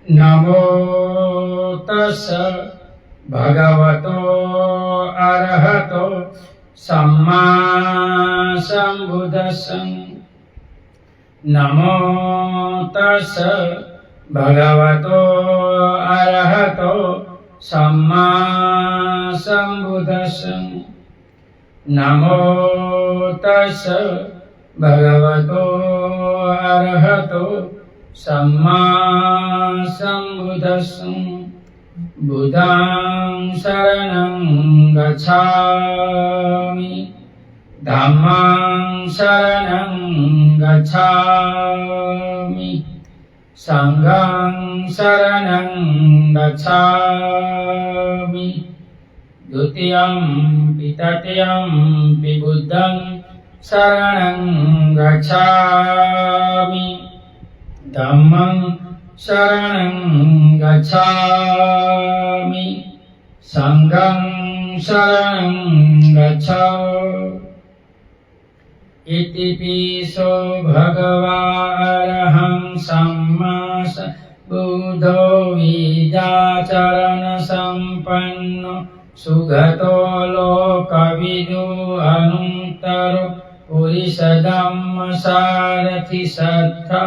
नमो तस् भगवतो अरहतो सम्मा सम्बुद्धस्स। नमो तस् भगवतो अरहतो सम्मा सम्बुद्धस्स। नमो तस् भगवतो अरहतो सम्मा सम्बुद्धस्स। बुद्धं शरणं गच्छामि, धम्मं शरणं गच्छामि, संघं शरणं गच्छामि। द्वितीयंपि तृतीयंपि बुद्धं शरणं गच्छामि, धम्मं शरणं गच्छामि, संघं शरणं गच्छामि। इतिपिसो भगवानरहं सम्मा सम्बुद्धो विद्याचरण संपन्नो सुगतो लोकविदो अनन्तरो पुरुषधम्म सारथि सत्ता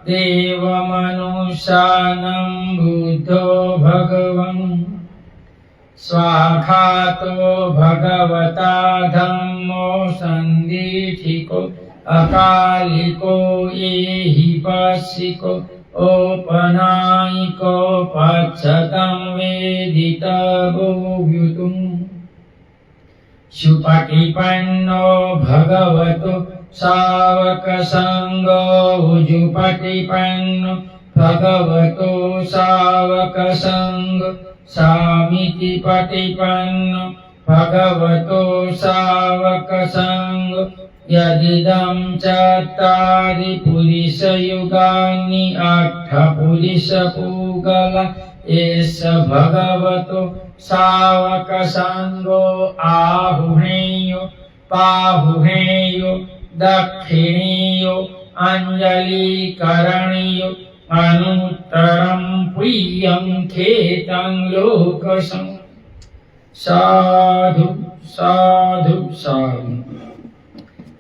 देवमनुष्यानं बुद्धो भगवन्। स्वाखातो भगवता धम्मो सन्दिठिको अकालिको एहिपस्सिको औपनायिको पच्छतं वेदितव्युतुम्। सुपटिपन्नो भगवतो सावकसङ्गो उजुपटिपन्नो भगवतो सावकसङ्गो सामिति पटिपन्नो भगवतो सावकसङ्गो। यदिदं चत्वारि पुरुषयुगानि अष्ट पुरुषपूगला एष भगवतो सावकसङ्गो आहुणेयो पाहुणेयो दक्षिणेयो अंजलिकरणेयो अनुत्तरं प्रियं खेतं लोकसं। साधु साधु साधु।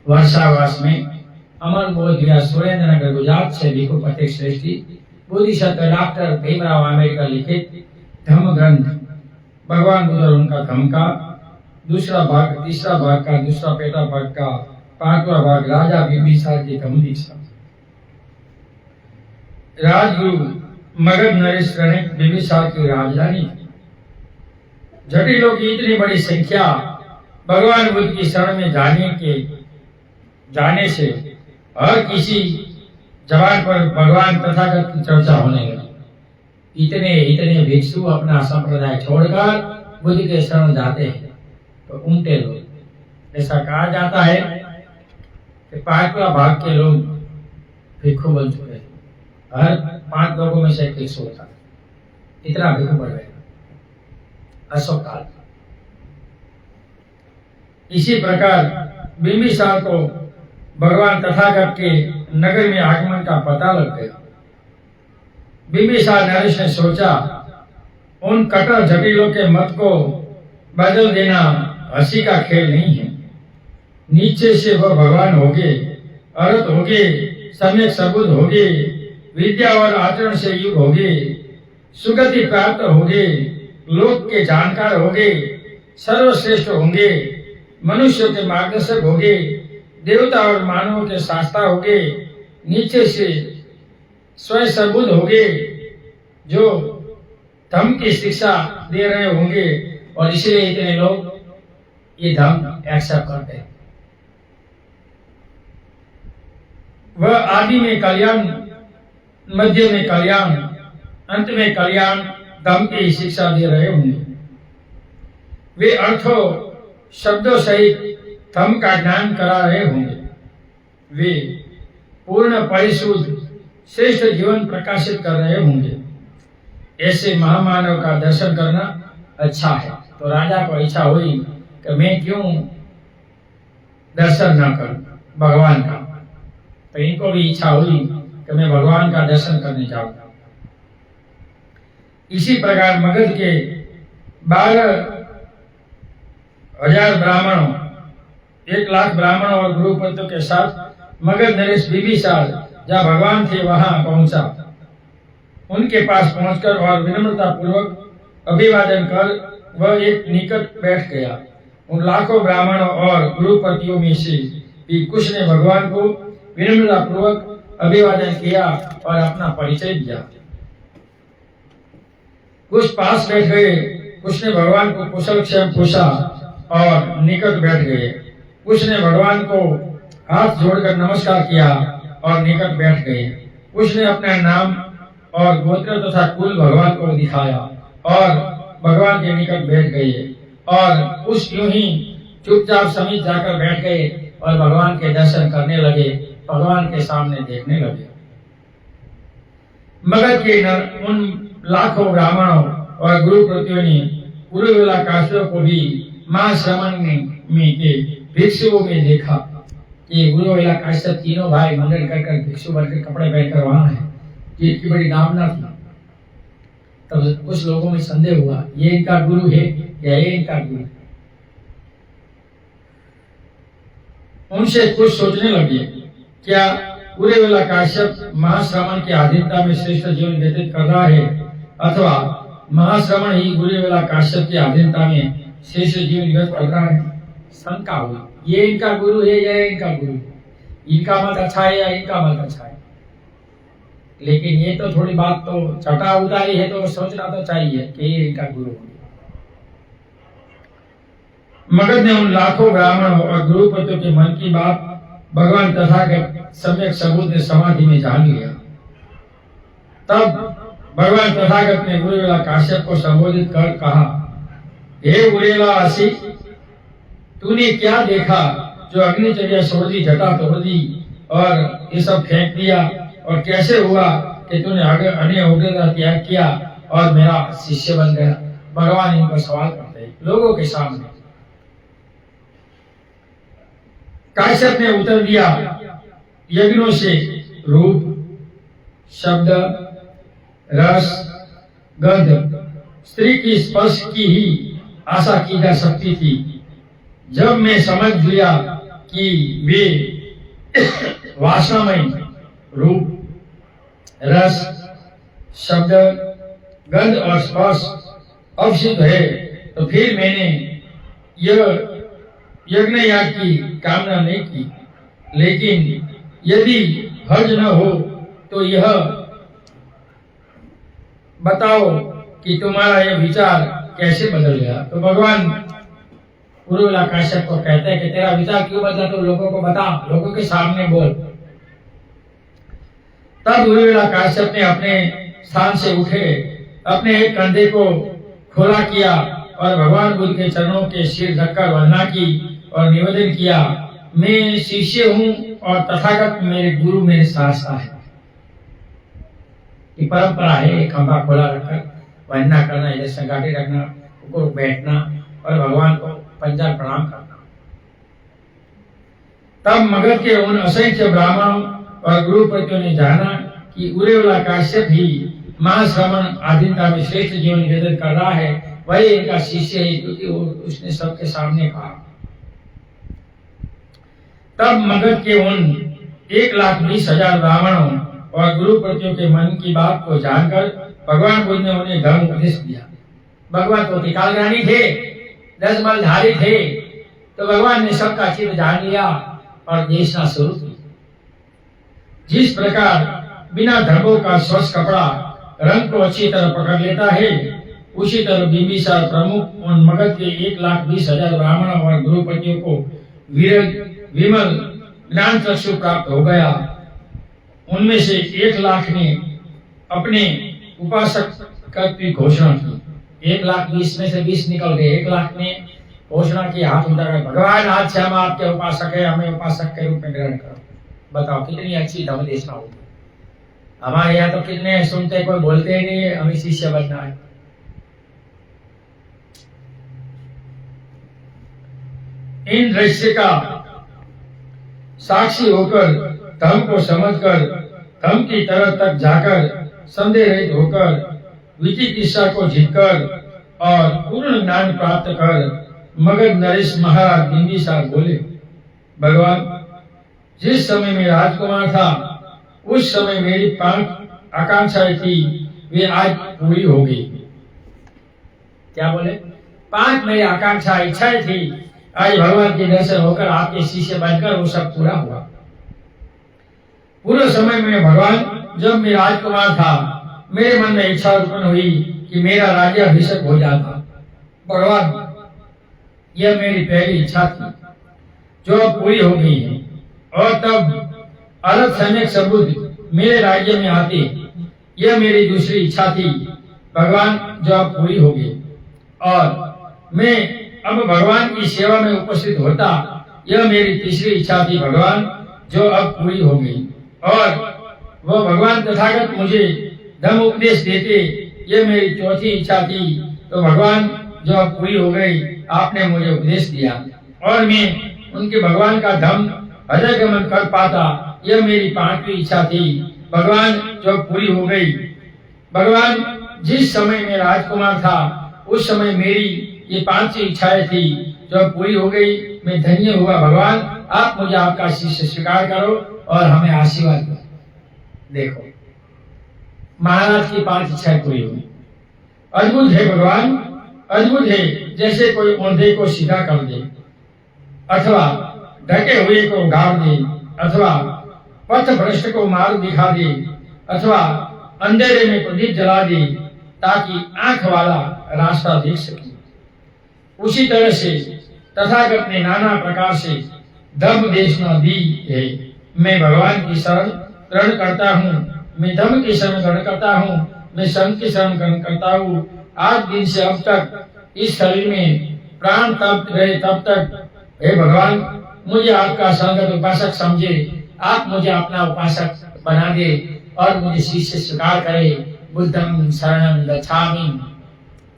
वर्षावास में अमर बोधिया सुरेंद्रनगर गुजरात से भिखु पथिक श्रेष्ठी बोधिसत्व डॉक्टर भीमराव आंबेडकर लिखित धम्म ग्रंथ भगवान बुद्ध और उनका धम्म का दूसरा भाग, तीसरा भाग का दूसरा पेटा भाग का पांचवा भाग राजा बिंबिसार की धम्म दीक्षा। राजगुरु मगध नरेश ने बिंबिसार की राजधानी थी। जटिलों की इतनी बड़ी संख्या भगवान बुद्ध की शरण में जाने से हर किसी जबान पर भगवान तथागत की चर्चा होने लगी। इतने भिक्षु अपना संप्रदाय छोड़कर बुद्ध के शरण जाते हैं तो उमटे लोग। ऐसा कहा जाता है कि पांचवा भाग के लोग भिक्षु बन चुके हैं। हर 5 लोगों में से एक भिक्षु होता है। इतना भिक्षु बढ़ गया अशोक काल। इसी प्रकार बिंबिसार को भगवान तथागत के नगर में आगमन का पता लग गया। बिंबिसार नरेश ने सोचा उन कट्टर जटिलों के मत को बदल देना हंसी का खेल नहीं है। नीचे से वह भगवान होगे, अर्थ होगे, सम्यक सबूत होगे, विद्या और आचरण से युक्त होगे, सुगति प्राप्त होगे, लोक के जानकार होगे, सर्वश्रेष्ठ होंगे, मनुष्यों के मार्गदर्शक होगे, देवता और मानवों के शास्त्रा होगे, नीचे से स्वयं सबूत होगे, जो धम्म की शिक्षा दे रहे होंगे और इसलिए इतने लोग ये धम्म एक्सेप्ट करते हैं। वह आदि में कल्याण, मध्य में कल्याण, अंत में कल्याण धम्म की शिक्षा दे रहे होंगे। वे अर्थों शब्दों सहित धम्म का ज्ञान करा रहे होंगे। वे पूर्ण परिशुद्ध श्रेष्ठ जीवन प्रकाशित कर रहे होंगे। ऐसे महामानव का दर्शन करना अच्छा है। तो राजा को इच्छा हुई कि मैं क्यों दर्शन न करूं भगवान का। तो इनको भी इच्छा हुई कि मैं भगवान का दर्शन करने जाऊंगा। इसी प्रकार मगध के 12,000 ब्राह्मणों, 1,00,000 ब्राह्मणों और गुरुपतियों के साथ मगध नरेश बिंबिसार जहाँ भगवान थे वहां पहुंचा। उनके पास पहुंचकर और विनम्रता पूर्वक अभिवादन कर वह एक निकट बैठ गया। उन लाखों ब्राह्मणों और गुरुपतियों में से भी कुछ ने भगवान को विनम्रता पूर्वक अभिवादन किया और अपना परिचय दिया। कुछ पास बैठ गए, कुछ ने भगवान को कुशल क्षेम पूछा और निकट बैठ गए। कुछ ने भगवान को हाथ जोड़कर नमस्कार किया और निकट बैठ गए। कुछ ने अपना नाम और गोत्र तथा कुल भगवान को दिखाया और भगवान के निकट बैठ गए और कुछ यूं ही चुपचाप समीप जाकर बैठ गए और भगवान के दर्शन करने लगे, भगवान के सामने देखने लगे। मगध के उन लाखों ब्राह्मणों और गुरुपतियों ने पुरुवेला काश्यप को भी महाश्रमण में के भिक्षुओं में देखा कि गुरुवेला काश्यप तीनों भाई मंडल कर भिक्षु बनकर कपड़े पहनकर वहां है। ये इतनी बड़ी नामना थी। तब कुछ लोगों में संदेह हुआ, ये इनका गुरु है या ये इनका गुरु। उनसे कुछ सोचने लगे, क्या पुरुवेला काश्यप महाश्रमण की अधीनता में श्रेष्ठ जीवन व्यतीत कर रहा है अथवा महाश्रमण ही गुरुवेला काश्यप की अधीनता में श्रेष्ठ जीवन व्यतीत कर रहा है। शंका हुई, ये इनका गुरु है या इनका गुरु, इनका मत अच्छा है या इनका मत अच्छा है। लेकिन ये तो थोड़ी बात तो चटा उतारी है, तो सोचना तो चाहिए कि ये इनका गुरु है। मगध ने उन लाखों ब्राह्मणों और गुरुपतियों के मन की बात भगवान तथागत सम्यक सबूत ने समाधि में जान लिया। तब भगवान तथागत ने गुरुवेला काश्यप को संबोधित कर कहा, हे गुरुवेलासी, तूने क्या देखा जो अग्निचर्या छोड़ दी, जटा तोड़ दी और ये सब फेंक दिया, और कैसे हुआ कि तूने अन्य उग्रता त्याग किया और मेरा शिष्य बन गया। भगवान इनको सवाल करते हैं लोगों के सामने। काश्यप ने उत्तर दिया, यज्ञों से रूप, शब्द, रस, गंध, स्त्री की स्पर्श की ही आशा की जा सकती थी। जब मैं समझ लिया कि वे वासनामय रूप, रस, शब्द, गंध और स्पर्श अवसिद्ध है, तो फिर मैंने यह यज्ञ याग की कामना नहीं की। लेकिन यदि हर्ज न हो तो यह बताओ कि तुम्हारा यह विचार कैसे बदल गया। तो भगवान पुरुवेला काश्यप को कहते हैं कि तेरा विचार क्यों बदला, तो लोगों को बता, लोगों के सामने बोल। तब पुरुवेला काश्यप ने अपने स्थान से उठे, अपने एक कंधे को खोला किया और भगवान बुद्ध के चरणों के सिर ढककर वंदना की और निवेदन किया, मैं शिष्य हूँ और तथागत मेरे गुरु मेरे शास्त्रा है। ये परंपरा है, खंभा खोला रखकर वंदना करना, इधर संगाटे रखना, ऊपर बैठना और भगवान को पंजा प्रणाम करना। तब मगध के उन असंख्य ब्राह्मणों और गुरुपतियों ने जाना कि गुरुवेला काश्यप ही महाश्रमण आधीनता में श्रेष्ठ जीवन व्यतीत कर रहा है, वही इनका शिष्य है, क्योंकि उसने सबके सामने कहा। तब मगध के उन 1,20,000 ब्राह्मणों और गुरुपतियों के मन की बात को जानकर भगवान बुद्ध ने उन्हें धर्म उपदेश दिया। भगवान तो त्रिकालज्ञानी थे, 10 मलधारी थे, तो भगवान ने सबका चित्त जान लिया और देशना शुरू की। जिस प्रकार बिना धर्मों का स्वच्छ कपड़ा रंग को अच्छी तरह पकड़ लेता है, उसी तरह बिंबिसार प्रमुख उन मगध के 1,20,000 ब्राह्मणों और गुरुपतियों को विमल ज्ञान चक्षु प्राप्त हो गया। उनमें से 1,00,000 ने अपने उपासक की घोषणा की। 1,20,000 में से 20 निकल गए। 1,00,000 ने घोषणा की, हाथ उठाकर, भगवान आज से हम आपके उपासक है, हमें उपासक के रूप में ग्रहण करो। बताओ कितनी अच्छी धर्म देशना होगी। हमारे यहाँ तो कितने सुनते, कोई बोलते ही नहीं, हमें शिष्य बनना है। इन दृश्य का साक्षी होकर, धर्म को समझकर, धर्म की तरफ तक जाकर, संदेह रहित होकर विचिकित्सा को जीतकर और पूर्ण ज्ञान प्राप्त कर मगध नरेश महाराज बिंबिसार बोले, भगवान, जिस समय मैं राजकुमार था उस समय मेरी 5 आकांक्षाएं थी, वे आज पूरी हो गई। क्या बोले? 5 मेरी आकांक्षा इच्छाएं थी, आज भगवान के दर्शन होकर आपके शिष्य बनकर वो सब पूरा हुआ। पूरे समय में भगवान, जब मैं राजकुमार था मेरे मन में इच्छा उत्पन्न हुई कि मेरा राज्याभिषेक हो जाता। भगवान, यह मेरी पहली इच्छा थी जो अब पूरी हो गई है। और तब अलग सैनिक सबूत मेरे राज्य में आते, यह मेरी दूसरी इच्छा थी भगवान, जो अब पूरी हो गई। और मैं अब भगवान की सेवा में उपस्थित होता, यह मेरी तीसरी इच्छा थी भगवान, जो अब पूरी हो गई। और वह भगवान तथागत मुझे धर्म उपदेश देते, यह मेरी चौथी इच्छा थी। तो भगवान, जो अब पूरी हो गई, आपने मुझे उपदेश दिया और मैं उनके भगवान का धर्म हृदय गमन कर पाता, यह मेरी 5वीं इच्छा थी भगवान, जो पूरी हो गई। भगवान, जिस समय मैं राजकुमार था उस समय मेरी ये 5 इच्छाएं थी जो पूरी हो गई। मैं धन्य हुआ भगवान, आप मुझे आपका शिष्य स्वीकार करो और हमें आशीर्वाद दो। देखो, महाराज की 5 इच्छाएं पूरी हुई। अद्भुत है भगवान, अद्भुत है। जैसे कोई औंधे को सीधा कर दे, अथवा ढके हुए को गाड़ दे, अथवा पथ भ्रष्ट को मार्ग दिखा दे, अथवा अंधेरे में प्रदीप जला दे ताकि आंख वाला रास्ता देख सके। उसी तरह से तथागत ने नाना प्रकार से धर्म देशना दी है। मैं भगवान की शरण ग्रहण करता हूँ, मैं धर्म की शरण ग्रहण करता हूँ, मैं संत की शरण ग्रहण करता हूँ। आज दिन से अब तक इस शरीर में प्राण तब रहे तब तक, हे भगवान, मुझे आपका संगत उपासक समझे, आप मुझे अपना उपासक बना दे और मुझे शिष्य स्वीकार करे। बुद्धं शरणं गच्छामि,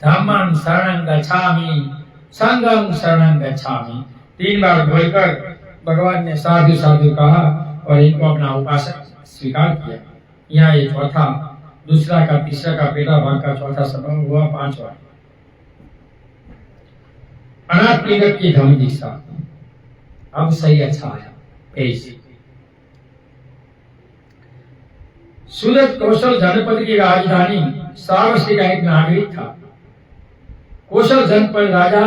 धम्मं शरणं गच्छामि, संघं शरणं गच्छामि। 3 बार बोलकर भगवान ने साधु साधु कहा और इनको अपना उपासक स्वीकार किया। यहाँ ये चौथा, दूसरा का, तीसरा का, पहला भाग का चौथा संभव हुआ। 5वां अनाथ पीड़क की धम्म दीक्षा। अब सही अच्छा आया पेश। सूरत कौशल जनपद की राजधानी श्रावस्ती का एक नागरिक था। कौशल जनपद राजा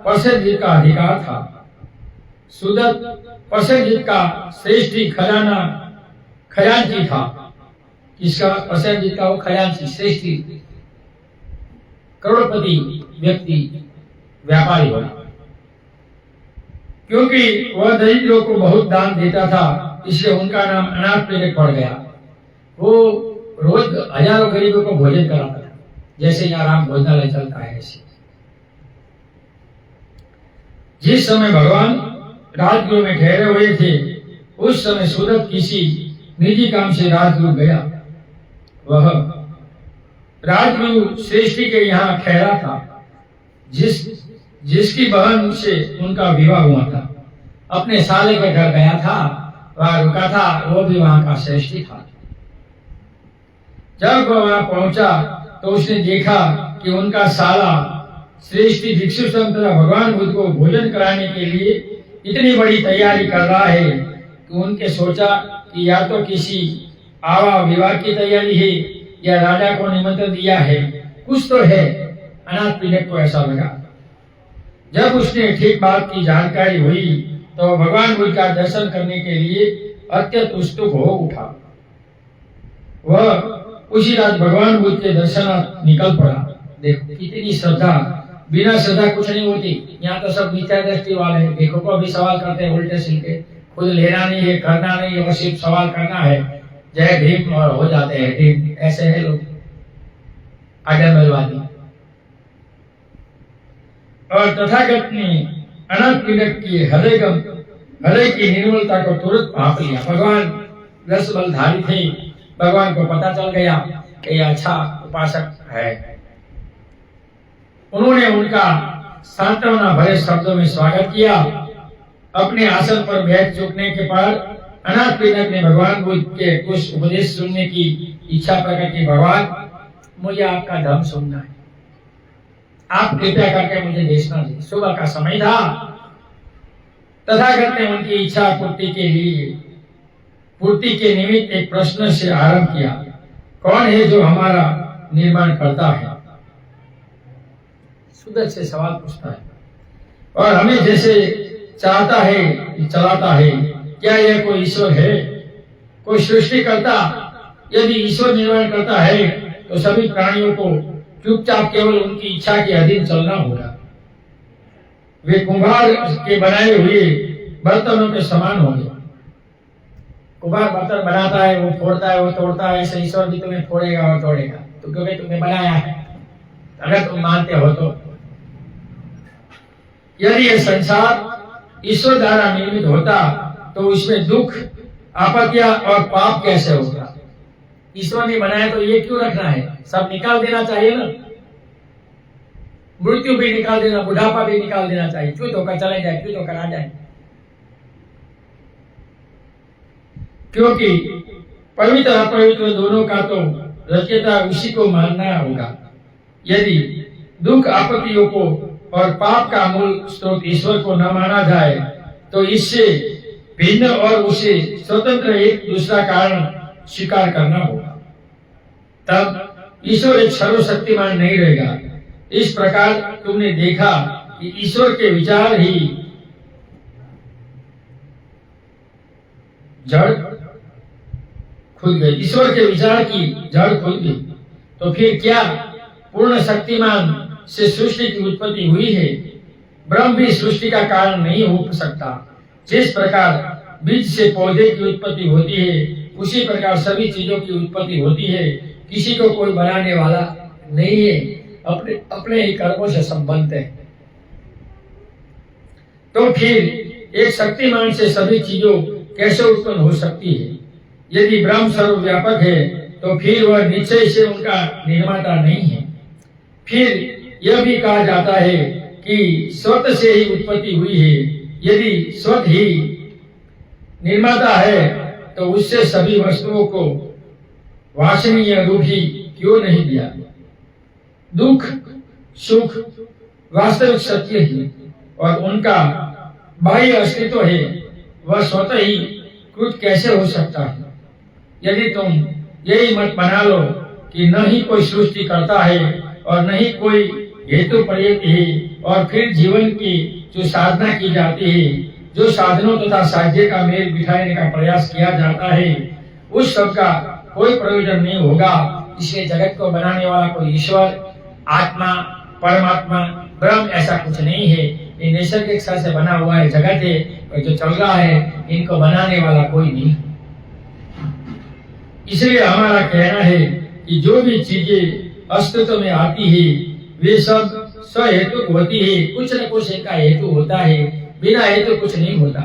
प्रसेनजीत का अधिकार था। सूरत प्रसेनजीत का श्रेष्ठी खजांची था। किसका? प्रसेनजीत का वो खजांची, श्रेष्ठी, करोड़पति व्यक्ति, व्यापारी बना। क्योंकि वह दरिद्रों को बहुत दान देता था, इसलिए उनका नाम अनाथ पीड़क पड़ गया। वो रोज हजारों गरीबों को भोजन कराता था, जैसे यहाँ राम भोजनालय चलता है ऐसे। जिस समय भगवान राजगृह में ठहरे हुए थे उस समय सूरत किसी निजी काम से राजगृह गया। वह राजगृह श्रेष्ठी के यहाँ ठहरा था, जिसकी बहन से उनका विवाह हुआ था। अपने साले के घर गया था, वहां रुका था, वो भी वहां का श्रेष्ठी था। जब वह वहां पहुंचा तो उसने देखा कि उनका साला श्रेष्ठी भिक्षु संत भगवान बुद्ध को भोजन कराने के लिए इतनी बड़ी तैयारी कर रहा है कि उनके सोचा कि या तो किसी आवा विवाह की तैयारी है या राजा को निमंत्रण दिया है, कुछ तो है। अनाथ पीड़क को ऐसा लगा। जब उसने ठीक बात की जानकारी हुई तो भगवान बुद्ध का दर्शन करने के लिए अत्यंत उत्सुक हो उठा। वह उसी रात भगवान बुद्ध के दर्शनार्थ निकल पड़ा। देखो कितनी श्रद्धा, बिना श्रद्धा कुछ नहीं होती। यहाँ तो सब मिथ्या दृष्टि वाले हैं, देखो को भी सवाल करते हैं उल्टे सीधे, खुद लेना नहीं है, करना नहीं है, बस सिर्फ सवाल करना है, जय भीम और हो जाते हैं भीम। ऐसे है लोग आडम्बरवादी। और तथागत ने अनाथ पीड़क की हृदय की निर्मलता को तुरंत भांप लिया। भगवान रस बलधारी थे, भगवान को पता चल गया कि यह अच्छा उपासक है। उन्होंने उनका सांत्वना भरे शब्दों में स्वागत किया। अपने आसन पर बैठ चुकने के बाद अनाथ पीड़क ने भगवान बुद्ध के कुछ उपदेश सुनने की इच्छा प्रकट की। भगवान, मुझे आपका धर्म सुनना है, आप कृपया करके मुझे देशना दे। सुबह का समय था। तथागत ने उनकी इच्छा पूर्ति के निमित्त एक प्रश्न से आरंभ किया, कौन है जो हमारा निर्माण करता है? सुंदर से सवाल पूछता है और हमें जैसे चाहता है चलाता है। क्या यह कोई ईश्वर है, कोई सृष्टि करता? यदि ईश्वर निर्माण करता है तो सभी प्राणियों को चुपचाप केवल उनकी इच्छा के अधीन चलना होगा। वे कुम्हार के बनाए हुए बर्तनों के समान होंगे। कुम्हार बर्तन बनाता है, वो फोड़ता है, वो तोड़ता है, ऐसे ईश्वर भी तुम्हें फोड़ेगा और तोड़ेगा, तो क्योंकि तुमने बनाया है, अगर तुम मानते हो तो। यदि यह संसार ईश्वर द्वारा निर्मित होता तो उसमें दुख, आपत्तियां और पाप कैसे होगा? ईश्वर ने बनाया तो ये क्यों रखना है? सब निकाल देना चाहिए ना। मृत्यु भी निकाल देना, बुढ़ापा भी निकाल देना चाहिए, क्यों धोकर चले जाए, क्यों धोकर आ जाए? क्योंकि पवित्र अपवित्र दोनों का तो रचयिता उसी को मानना होगा। यदि दुख, आपत्तियों को और पाप का मूल स्रोत ईश्वर को न माना जाए तो इससे भिन्न और उसे स्वतंत्र एक दूसरा कारण स्वीकार करना होगा। तब ईश्वर एक सर्वशक्तिमान नहीं रहेगा। इस प्रकार तुमने देखा कि ईश्वर के विचार ही जड़ खुल गई, ईश्वर के विचार की जड़ खुल गई। तो फिर क्या पूर्ण शक्तिमान से सृष्टि की उत्पत्ति हुई है? ब्रह्म भी सृष्टि का कारण नहीं हो सकता। जिस प्रकार बीज से पौधे की उत्पत्ति होती है, उसी प्रकार सभी चीजों की उत्पत्ति होती है। किसी को कोई बनाने वाला नहीं है, अपने अपने ही कर्मों से संबंध है। तो फिर एक शक्तिमान से सभी चीजों कैसे उत्पन्न हो सकती है? यदि ब्रह्म सर्वव्यापक है तो फिर वह निश्चय से उनका निर्माता नहीं है। फिर यह भी कहा जाता है कि स्वतः से ही उत्पत्ति हुई है। यदि स्वतः ही निर्माता है तो उससे सभी वस्तुओं को वासनीय रूप ही क्यों नहीं दिया? दुख, सुख वास्तविक सत्य है और उनका बाह्य अस्तित्व है, वह स्वतः ही कृत कैसे हो सकता है? यदि तुम यही मत बना लो कि न ही कोई सृष्टि करता है और न ही कोई हेतु पर्यत है, और फिर जीवन की जो साधना की जाती है, जो साधनों तथा साध्य का मेल बिठाने का प्रयास किया जाता है, उस सब का कोई प्रयोजन नहीं होगा। इसलिए जगत को बनाने वाला कोई ईश्वर, आत्मा, परमात्मा, ब्रह्म ऐसा कुछ नहीं है। ये नैसर्गिक से बना हुआ है जगत है, और जो चल रहा है इनको बनाने वाला कोई नहीं। इसलिए हमारा कहना है कि जो भी चीजें अस्तित्व में आती है वे सब सहेतुक होती है। कुछ न कुछ इनका हेतु होता है, बिना हेतु कुछ नहीं होता।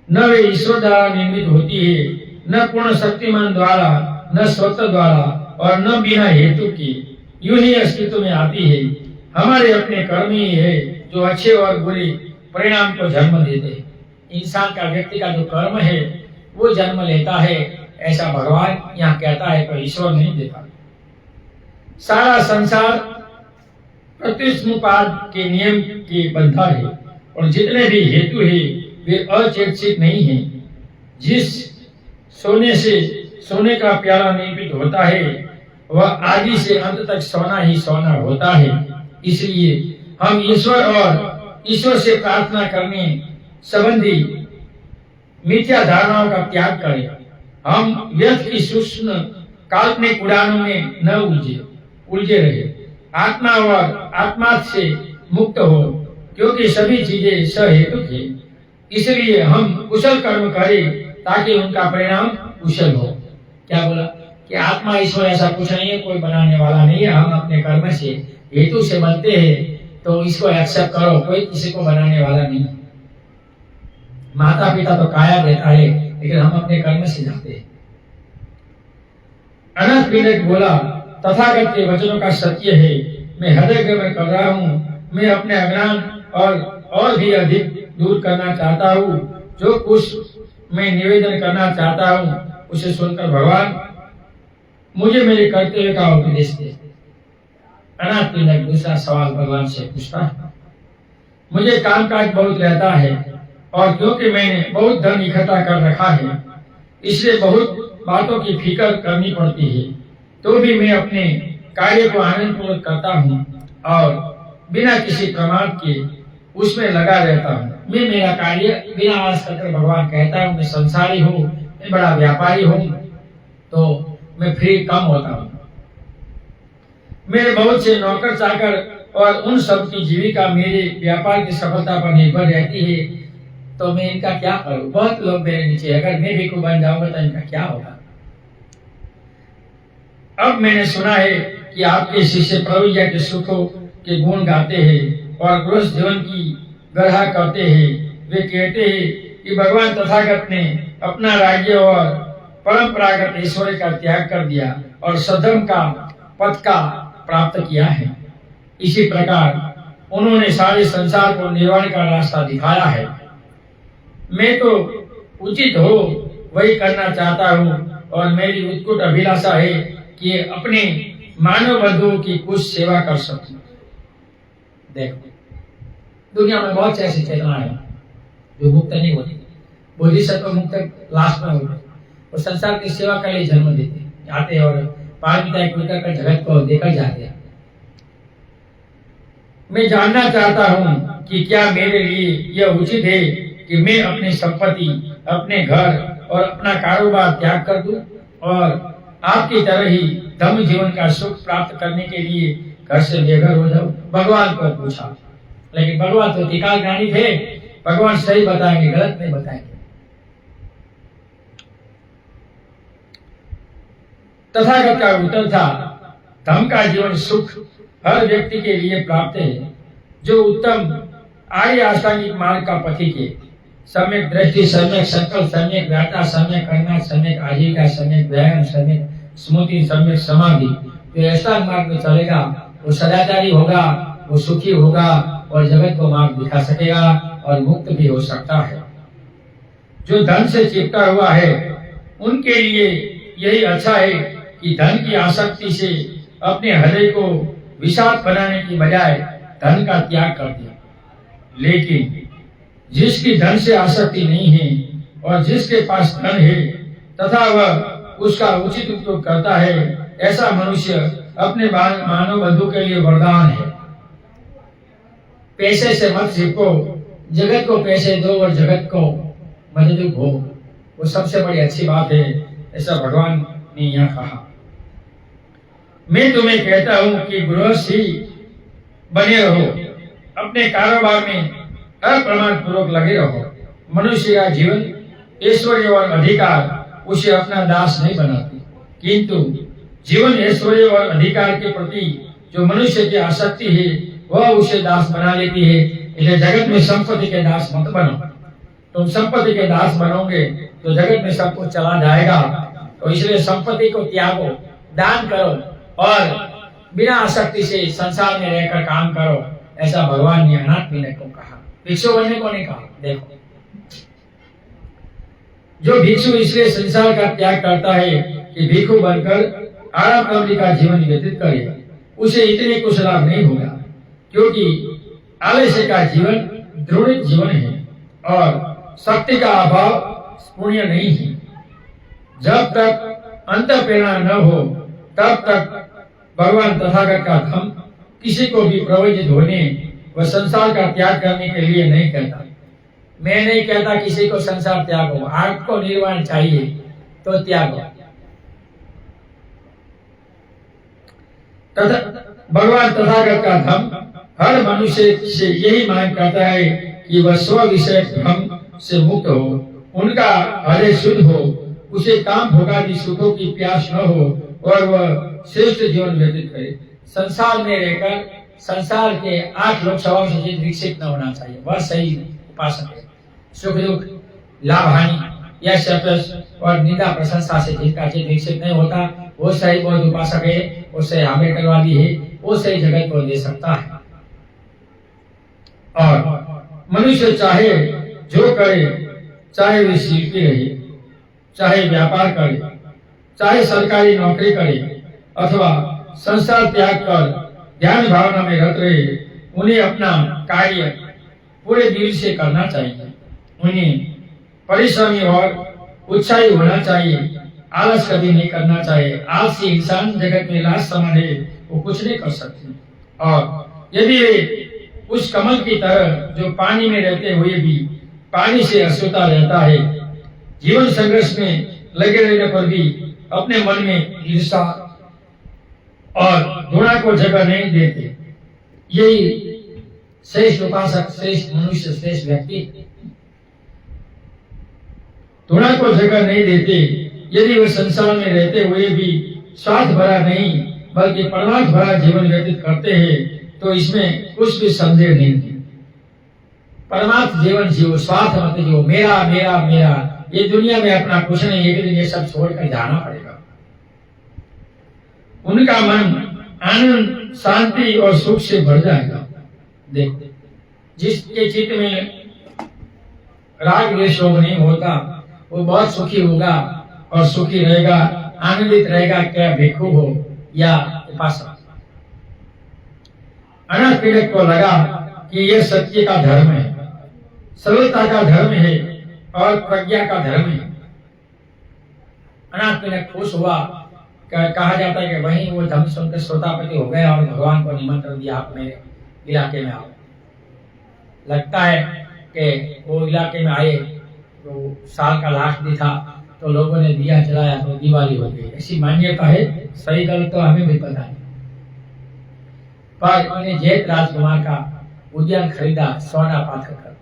न वे ईश्वर द्वारा निर्मित होती है, न पूर्ण शक्तिमान द्वारा, न स्वतः द्वारा, और न बिना हेतु के यूं ही अस्तित्व में आती है। हमारे अपने कर्म ही है जो अच्छे और बुरे परिणाम को जन्म देते हैं। इंसान का, व्यक्ति का जो कर्म है वो जन्म लेता है, ऐसा भगवान यहाँ कहता है, कोई ईश्वर नहीं देता। सारा संसार प्रत्युष्मुपाद के नियम के बंधा है, और जितने भी हेतु है वे अचेतसिक नहीं है। जिस सोने का प्याला निर्मित होता है वह आदि से अंत तक सोना ही सोना होता है। इसलिए हम ईश्वर और ईश्वर से प्रार्थना करने संबंधी मिथ्या धारणाओं का त्याग करें। हम व्यर्थ की सूक्ष्म काल्पनिक उड़ानों में न उलझे रहे। आत्मा और आत्मा से मुक्त हो, क्योंकि सभी चीजें सहेतुक है। इसलिए हम कुशल कर्म करें ताकि उनका परिणाम कुशल हो। क्या बोला कि आत्मा ईश्वर ऐसा कुछ नहीं है, कोई बनाने वाला नहीं है। हम अपने कर्म से हेतु से बनते हैं, तो इसको एक्सेप्ट करो, कोई किसी को बनाने वाला नहीं। माता पिता तो काया देता है, लेकिन हम अपने कर्म से जाते हैं। अनंत विनय बोला, तथागत के वचनों का सत्य है। मैं हृदय में कर रहा हूँ। मैं अपने अज्ञान और भी अधिक दूर करना चाहता हूँ। जो कुछ मैं निवेदन करना चाहता हूँ उसे सुनकर भगवान मुझे मेरे कर्तव्य का उपदेश दे। अनाथ पिंडक दूसरा सवाल भगवान से पूछता है। मुझे कामकाज बहुत रहता है और क्योंकि मैंने बहुत धन इकट्ठा कर रखा है इसलिए बहुत बातों की फिक्र करनी पड़ती है, तो भी मैं अपने कार्य को आनंद पूर्वक करता हूँ और बिना किसी प्रमाद के उसमें लगा रहता हूँ। मैं मेरा कार्य बिना आलस कर भगवान कहता हूँ मैं संसारी हूँ, मैं बड़ा व्यापारी हूँ, तो मैं फ्री कम होता हूँ। मेरे बहुत से नौकर चाकर और उन सब की जीविका मेरे व्यापार की सफलता पर निर्भर रहती है, तो मैं इनका क्या करूं? बहुत लोग मेरे नीचे, अगर मैं भिक्षु बन जाऊंगा तो इनका क्या होगा? अब मैंने सुना है कि आपके शिष्य प्रभु जी के सुखों के गुण गाते हैं और गृहस्थ जीवन की गढ़ा करते हैं। वे कहते हैं कि भगवान तथागत ने अपना राज्य और परंपरागत ऐश्वर्य का त्याग कर दिया और सधर्म का पद का प्राप्त किया है। इसी प्रकार उन्होंने सारे संसार को निर्वाण का रास्ता दिखाया है। मैं तो उचित हो वही करना चाहता हूँ और मेरी उत्कट अभिलाषा है कि अपने मानव बंधुओं की कुछ सेवा कर सकूं। देखो, दुनिया में बहुत से ऐसी चेतनाएं हैं जो मुक्त नहीं होती। बोधिसत्व मुक्त लास्ट में होते, वो संसार की सेवा के लिए जन्म देते आते और पारमिता कर जगत को देखकर जाते हैं। मैं जानना चाहता हूँ कि क्या मेरे लिए यह उचित है कि मैं अपनी संपत्ति, अपने घर और अपना कारोबार त्याग कर दूं और आपकी तरह ही धम्म जीवन का सुख प्राप्त करने के लिए घर से बेघर हो जाऊं? भगवान को पूछा, लेकिन भगवान तो त्रिकाल ज्ञानी थे। भगवान सही बताएंगे, गलत नहीं बताएंगे। तथागत का उत्तर था, धम्म का जीवन सुख हर व्यक्ति के लिए प्राप्त है जो उत्तम आर्य अष्टांगिक मार्ग का पथिक है। सम्यक दृष्टि, सम्यक संकल्प, सम्यक व्याख्या, सम्यक कर्म, सम्यक आजीविका, सम्यक व्यायाम, सम्यक स्मृति, सम्यक समाधि। जो अष्टांग मार्ग में चलेगा वो सदाचारी होगा, वो सुखी होगा और जगत को मार्ग दिखा सकेगा और मुक्त भी हो सकता है। जो धन से चिपटा हुआ है उनके लिए यही अच्छा है कि धन की आसक्ति से अपने हृदय को विषाद बनाने की बजाय धन का त्याग कर दिया। लेकिन जिसकी धन से आसक्ति नहीं है और जिसके पास धन है तथा वह उसका उचित उपयोग करता है, ऐसा मनुष्य अपने मानव बंधु के लिए वरदान है। पैसे से मत चिपको, जगत को पैसे दो और जगत को मदद हो, वो सबसे बड़ी अच्छी बात है, ऐसा भगवान ने यहाँ कहा। मैं तुम्हें कहता हूँ कि गृहस्थ ही बने रहो, अपने कारोबार में अप्रमाण पूर्वक लगे रहो। मनुष्य का जीवन, ऐश्वर्य और अधिकार उसे अपना दास नहीं बनाती, किंतु जीवन, ऐश्वर्य और अधिकार के प्रति जो मनुष्य की आसक्ति है वह उसे दास बना लेती है। इसलिए जगत में संपत्ति के दास मत बनो। तुम संपत्ति के दास बनोगे तो जगत में सब कुछ चला जाएगा। तो इसलिए संपत्ति को त्यागो, दान करो और बिना आसक्ति से संसार में रहकर काम करो, ऐसा भगवान ने अनाथ पिंडक को कहा। भिक्षु बनने को नहीं कहा। देखो, जो भिक्षु इसलिए संसार का त्याग करता है कि भिक्षु बनकर आराम का जीवन व्यतीत करे, उसे इतने कुछ लाभ नहीं होगा, क्योंकि आलस्य का जीवन द्रोणित जीवन है और शक्ति का अभाव पुण्य नहीं है। जब तक अंत प्रेरणा न हो तब तक भगवान तथागत का धम्म किसी को भी प्रवचित होने व संसार का त्याग करने के लिए नहीं कहता। मैं नहीं कहता किसी को संसार त्यागो, आपको निर्वाण चाहिए तो त्यागो। भगवान तथागत का धम्म हर मनुष्य से यही मांग करता है कि वह स्व विषय भ्रम से मुक्त हो, उनका हृदय शुद्ध हो, उसे काम भोगादि सुखों की प्यास न हो और वह श्रेष्ठ जीवन व्यतीत करे। संसार में रहकर संसार के 8 लोक स्वभाव से विकसित न होना चाहिए, वह सही उपासक है। सुख दुख, लाभ हानि, यश यश और निंदा प्रशंसा से जिनका चित्त विकसित नहीं होता वो सही बहुत उपासक है, वो सही आम्रकलवादी है, वो सही जगत को दे सकता है। और मनुष्य चाहे जो करे, चाहे वे शिल्पी रहे, चाहे व्यापार करे, चाहे सरकारी नौकरी करे अथवा संसार त्याग कर ध्यान भावना में रत रहे, उन्हें अपना कार्य पूरे दिल से करना चाहिए। उन्हें परिश्रमी और उत्साही होना चाहिए, आलस कभी नहीं करना चाहिए। आलसी इंसान जगत में लास्ट समान है, वो कुछ नहीं कर सकते। और यदि वे उस कमल की तरह जो पानी में रहते हुए भी पानी से अछूता रहता है, जीवन संघर्ष में लगे रहने पर भी अपने मन में ईर्ष्या और घृणा को जगह नहीं देते, यही श्रेष्ठ उपासक, श्रेष्ठ मनुष्य, श्रेष्ठ व्यक्ति। घृणा को जगह नहीं देते, यदि वे संसार में रहते हुए भी स्वार्थ भरा नहीं बल्कि परमार्थ भरा जीवन व्यतीत करते हैं, तो इसमें कुछ भी संदेह नहीं है। परमार्थ जीवन जियो, स्वार्थ मत जियो, मेरा मेरा मेरा, ये दुनिया में अपना कुछ नहीं, एक दिन ये सब छोड़कर जाना पड़ेगा। उनका मन आनंद, शांति और सुख से भर जाएगा। देख, जिसके चित्त में राग द्वेष नहीं होता, वो बहुत सुखी होगा और सुखी रहेगा, आनंदित रहेगा। क्या भिक्षु हो या उपासक। अनाथ पीड़क को लगा कि यह सत्य का धर्म है, सरलता का धर्म है और प्रज्ञा का धर्म है। अनाथ पीड़क खुश हुआ। कहा जाता है कि वहीं वो धर्म सुनकर श्रोतापति हो गए और भगवान को निमंत्रण दिया, आप मेरे इलाके में आओ। लगता है कि वो इलाके में आए तो साल का लास्ट दिन था, तो लोगों ने दिया जलाया तो दिवाली हो गई, ऐसी मान्यता है। सही गलत तो हमें भी पता नहीं। पर उन्हें जेठ राजकुमार का उद्यान खरीदा सोना पाथर कर।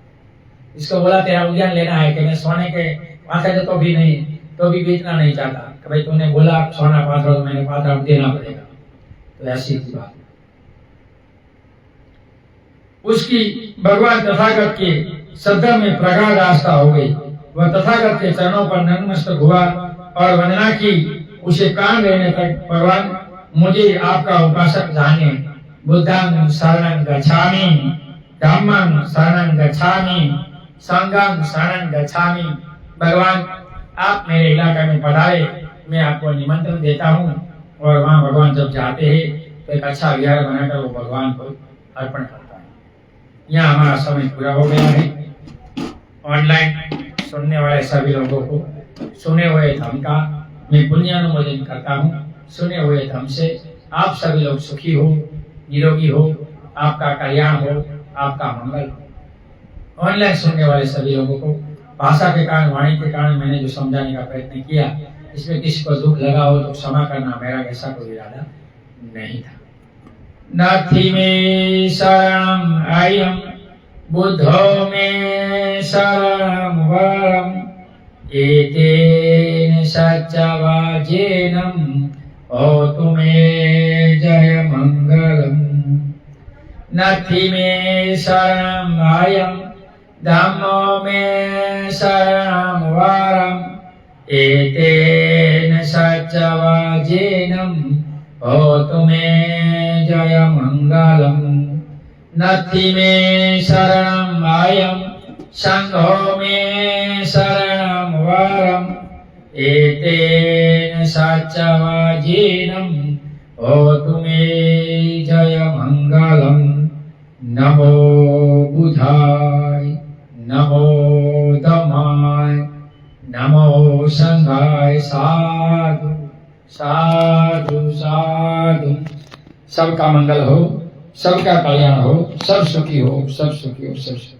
इसको बोला तेरा उद्यान लेना है, कि मैं सोने के पाथर तो भी नहीं, तो भी बेचना नहीं चाहता। कि भाई तूने बोला सोना पाथर, तो मैंने पाथर अब देना पड़ेगा। तो ऐसी बात। उसकी भगवान तथागत के श्रद्धा में प्रगाढ़ आस्था हो गई। वह तथागत के चरणों पर नतमस्तक हुआ और वंदना की। उसे प्राण लेने तक, भगवान मुझे आपका उपासक जाने। बुद्धं शरणं गच्छामि, धम्मं शरणं गच्छामि, संघं शरणं गच्छामि। भगवान आप मेरे इलाके में पधारे, मैं आपको निमंत्रण देता हूँ। और वहाँ भगवान जब जाते हैं तो एक अच्छा विहार बनाकर वो भगवान को अर्पण करता है। यहाँ हमारा समय पूरा हो गया है। ऑनलाइन सुनने वाले सभी लोगों को सुने हुए धर्म का मैं पुण्यानुमोदन करता हूँ। सुने हुए धर्म से आप सभी लोग सुखी हो, निरोगी हो, आपका कल्याण हो, आपका मंगल हो। ऑनलाइन सुनने वाले सभी लोगों को भाषा के कारण, वाणी के कारण मैंने जो समझाने का प्रयत्न किया, इसमें किसी को दुख लगा हो तो क्षमा करना, मेरा ऐसा कोई इरादा नहीं था। नाथी में शरणम आयम, बुद्धो में शरणम वरम, एतेन सच्चवाजेनम होतु मे जय मंगलम। नाथी में शरणम आयम, धम्मो में शरणम वरम, एतेन सच्चवाजेनम होतु मे जय मंगलम। नथि में शरणम आयम, संघो में शरणम वरम, एतेन सच्चवाजेनम होतु मे जय मंगलम। नमो बुधाय, नमो धम्माय, नमो संघाय। साधु साधु साधु। सबका मंगल हो, सबका कल्याण हो, सब सुखी हो, सब सुखी हो, सब सुखी।